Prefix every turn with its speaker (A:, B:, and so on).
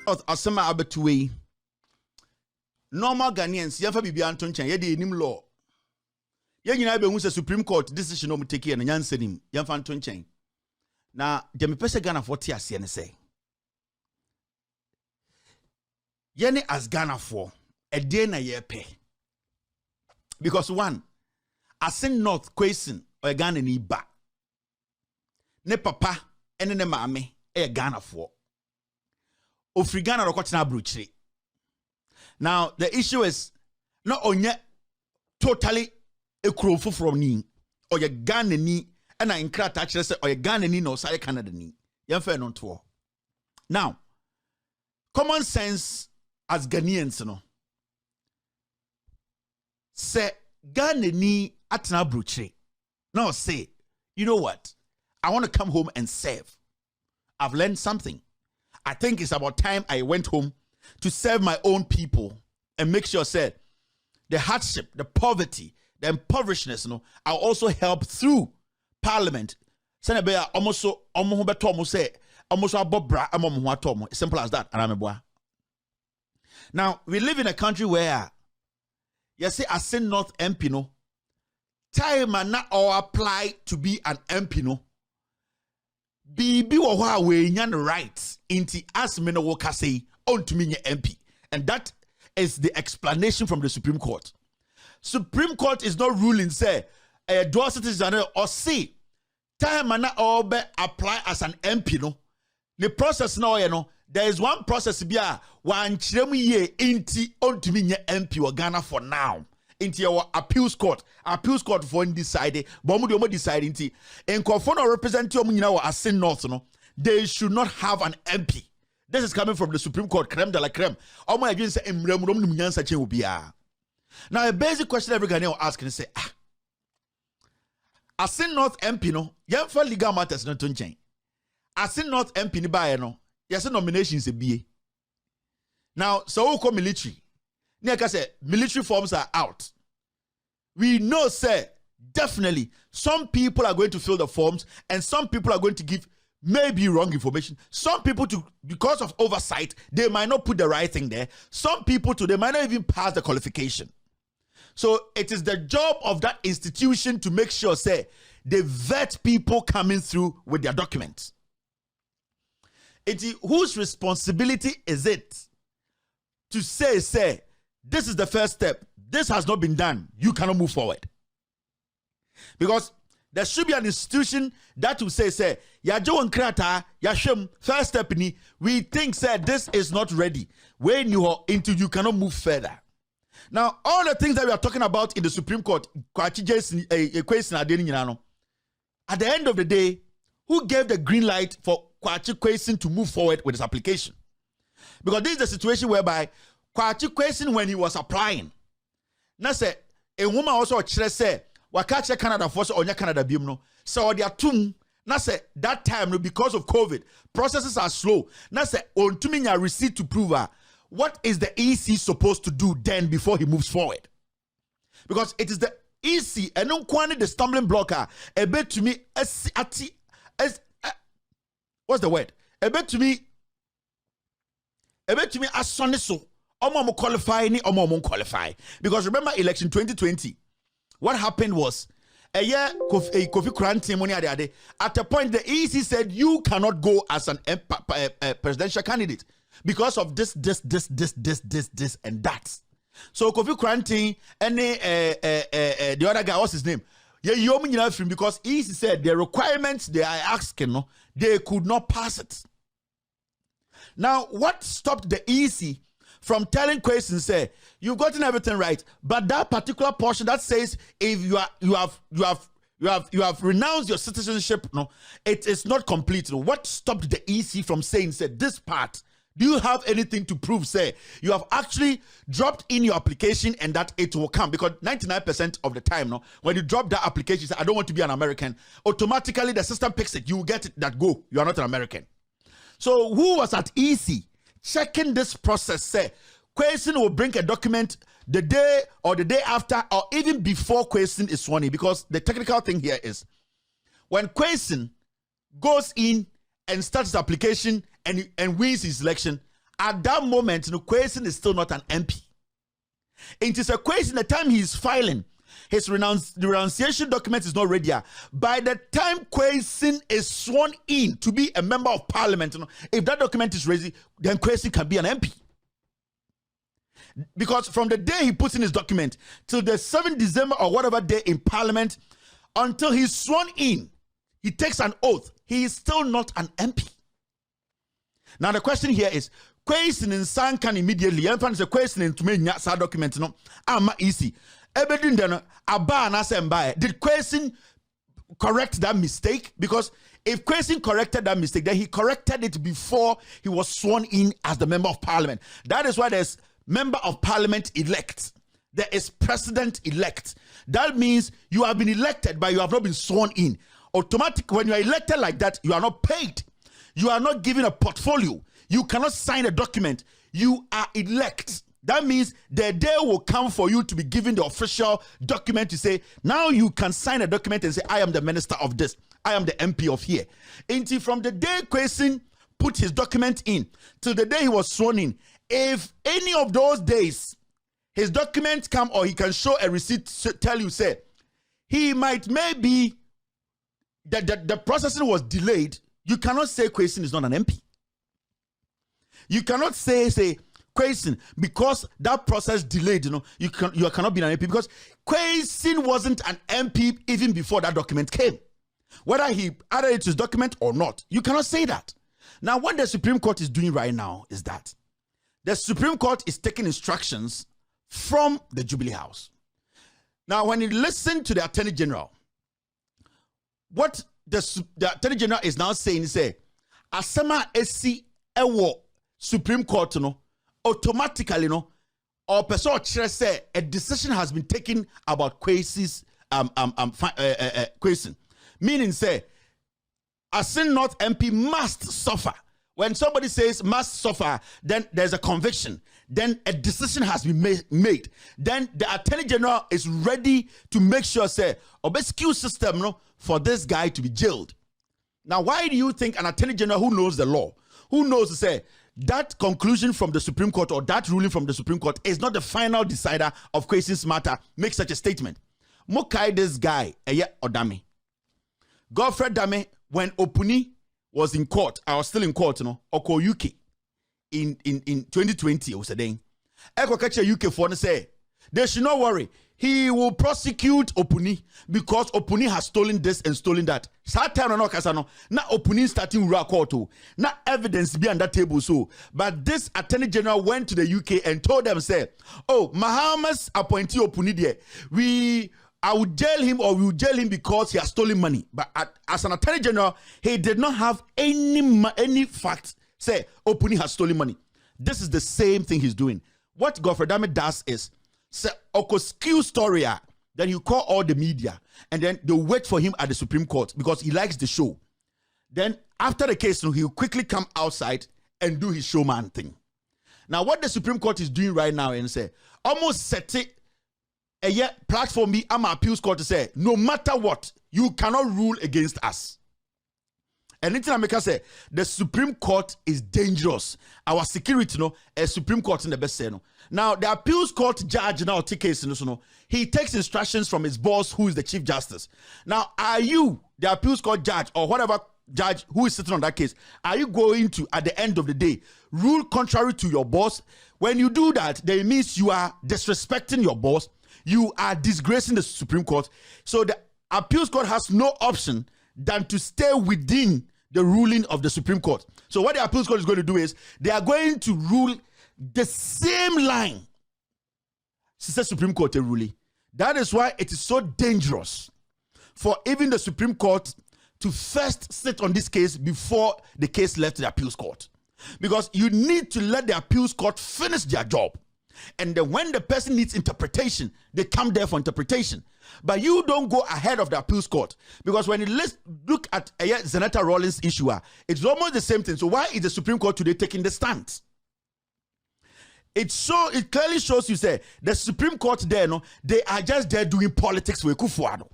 A: asema abetuwe normal Ghanaians yɛmfa bibia nto nkyɛn yɛde enim law yɛn nyinaa be hu sɛ Supreme Court decision no mutake yɛ no nyansanim yɛmfa nto nkyɛn na de me pese Ghana for te ase ne sɛ yɛne as Ghana for ɛde na yɛpɛ because one asin North question or Ghana ni ba ne papa ene ne maame Ghana for ofri Ghana rokotena abrochire. Now the issue is not onye totally ekrofo from ni or ye Ghana ni and I inkrata actually say or ye Ghana ni no say Canada ni yemfa no to. Now common sense as Ghanaians no say Ghana ni atena abrochire. Now say, you know what? I want to come home and serve. I've learned something. I think it's about time I went home to serve my own people and make sure, said, the hardship, the poverty, the impoverishedness, I'll also help through Parliament. Simple as that. Now, we live in a country where, you see, I say North MP, no, time not all apply to be an MP, no. Bibi wo ho we nyan rights inti as me no wo ka say on to me MP, and that is the explanation from the Supreme Court. Supreme Court is not ruling say a dual citizen or see time na all be apply as an MP no. The process now you know there is one process bia wan kirem ye inti on to me MP or Ghana for now. Into our appeals court for undecided, but we decide into and conform representative as North, no, they should not have an MP. This is coming from the Supreme Court, creme de la creme. Now, a basic question every Ghanaian will ask and say, as North MP, no, you for legal matters not to change. As North MP, ni buy no, yes, nominations a BA. Now, so we call military. Military forms are out. We know, sir, definitely some people are going to fill the forms and some people are going to give maybe wrong information. Some people, because of oversight, they might not put the right thing there. Some people, they might not even pass the qualification. So it is the job of that institution to make sure, say, they vet people coming through with their documents. Whose responsibility is it to say, this is the first step. This has not been done. You cannot move forward. Because there should be an institution that will say, ya jo nkrata, ya shem, first step ni, we think, this is not ready. When you are into, you cannot move further. Now, all the things that we are talking about in the Supreme Court, at the end of the day, who gave the green light for Kwachi Kwesin to move forward with his application? Because this is the situation whereby Kwachi Kwesin, when he was applying, na say a woman also say wakache Canada force or Canada beam no so they are tum na say that time no because of COVID processes are slow na say on to me receipt to prove what is the EC supposed to do then before he moves forward, because it is the EC and no quantity the stumbling blocker a bit to me as what's the word a bit to me as sonny so qualify ni qualify, because remember election 2020 what happened was a year Kofi Kranti money at a point the EC said you cannot go as an presidential candidate because of this and that. So Kofi Kranti and the other guy, what's his name, because EC said the requirements they are asking they could not pass it. Now what stopped the EC from telling questions, say you've gotten everything right, but that particular portion that says if you have renounced your citizenship, no, it is not complete. What stopped the EC from saying, said this part? Do you have anything to prove? Say you have actually dropped in your application and that it will come, because 99% of the time, no, when you drop that application, you say I don't want to be an American. Automatically the system picks it. You will get it that go. You are not an American. So who was at EC checking this process? Say Kwesin will bring a document the day or the day after or even before Kwesin is sworn in, because the technical thing here is when Kwesin goes in and starts his application and wins his election, At that moment, Kwesi is still not an MP. It is a Kwesi, the time he is filing, his renunciation document is not ready. By the time Kwesi is sworn in to be a member of parliament, if that document is ready, then Kwesi can be an MP. Because from the day he puts in his document till the 7th December or whatever day in parliament, until he's sworn in, he takes an oath, he is still not an MP. Now the question here is, Kwesi in San can immediately, and find the question in to make that document, easy. Everything then, did Kwesi correct that mistake? Because if Kwesi corrected that mistake, then he corrected it before he was sworn in as the member of parliament. That is why there's member of parliament elect. There is president elect. That means you have been elected, but you have not been sworn in. Automatic, when you are elected like that, you are not paid. You are not given a portfolio. You cannot sign a document. You are elect. That means the day will come for you to be given the official document to say, now you can sign a document and say, I am the minister of this. I am the MP of here. Until from the day Kwesi put his document in till the day he was sworn in, if any of those days his documents come or he can show a receipt to tell you, say, he might maybe that the processing was delayed, you cannot say Kwesi is not an MP. You cannot say Kwesi because that process delayed, you cannot be an MP because Kwesi wasn't an MP even before that document came. Whether he added it to his document or not, you cannot say that. Now, what the Supreme Court is doing right now is that the Supreme Court is taking instructions from the Jubilee House. Now, when you listen to the Attorney General, what the Attorney General is now saying is, Asema esi ewo Supreme Court, automatically, or person say a decision has been taken about Kwesi's Kwesi. Meaning, say, a Sin North MP must suffer. When somebody says must suffer, then there's a conviction. Then a decision has been made. Then the Attorney General is ready to make sure, say, obesque system for this guy to be jailed. Now, why do you think an Attorney General who knows the law, who knows to say that conclusion from the Supreme Court or that ruling from the Supreme Court is not the final decider of Kwesi's matter, make such a statement? Mokai this guy, Odame. Godfred Dame, when Opuni was in court, I was still in court, Oko UK in 2020, I was saying, Eko catch a UK for say, they should not worry. He will prosecute Opuni because Opuni has stolen this and stolen that. Satan no kasano. Na Opuni starting court. Na evidence be on that table so. But this Attorney General went to the UK and told them, say, oh, Mahamas appointee Opuni there. I would jail him or we will jail him because he has stolen money. But as an Attorney General, he did not have any fact say Opuni has stolen money. This is the same thing he's doing. What Godfred Dame does is say Okoskew story, then you call all the media and then they wait for him at the Supreme Court because he likes the show. Then after the case, he'll quickly come outside and do his showman thing. Now what the Supreme Court is doing right now and say almost set it a yet platform me, I'm appeals court to say, no matter what, you cannot rule against us. And anything I make us say, the Supreme Court is dangerous. Our security, a Supreme Court in the best say, Now, the appeals court judge now take case, he takes instructions from his boss, who is the Chief Justice. Now, are you, the appeals court judge, or whatever judge who is sitting on that case, are you going to, at the end of the day, rule contrary to your boss? When you do that, then it means you are disrespecting your boss. You are disgracing the Supreme Court. So the appeals court has no option than to stay within the ruling of the Supreme Court. So what the appeals court is going to do is they are going to rule the same line. Sister Supreme Court ruling. That is why it is so dangerous for even the Supreme Court to first sit on this case before the case left to the appeals court. Because you need to let the appeals court finish their job. And then when the person needs interpretation, they come there for interpretation. But you don't go ahead of the appeals court. Because when you look at Senator Rawlings' issue, it's almost the same thing. So why is the Supreme Court today taking the stance? It clearly shows you, say, the Supreme Court there, they are just there doing politics with Kufuado.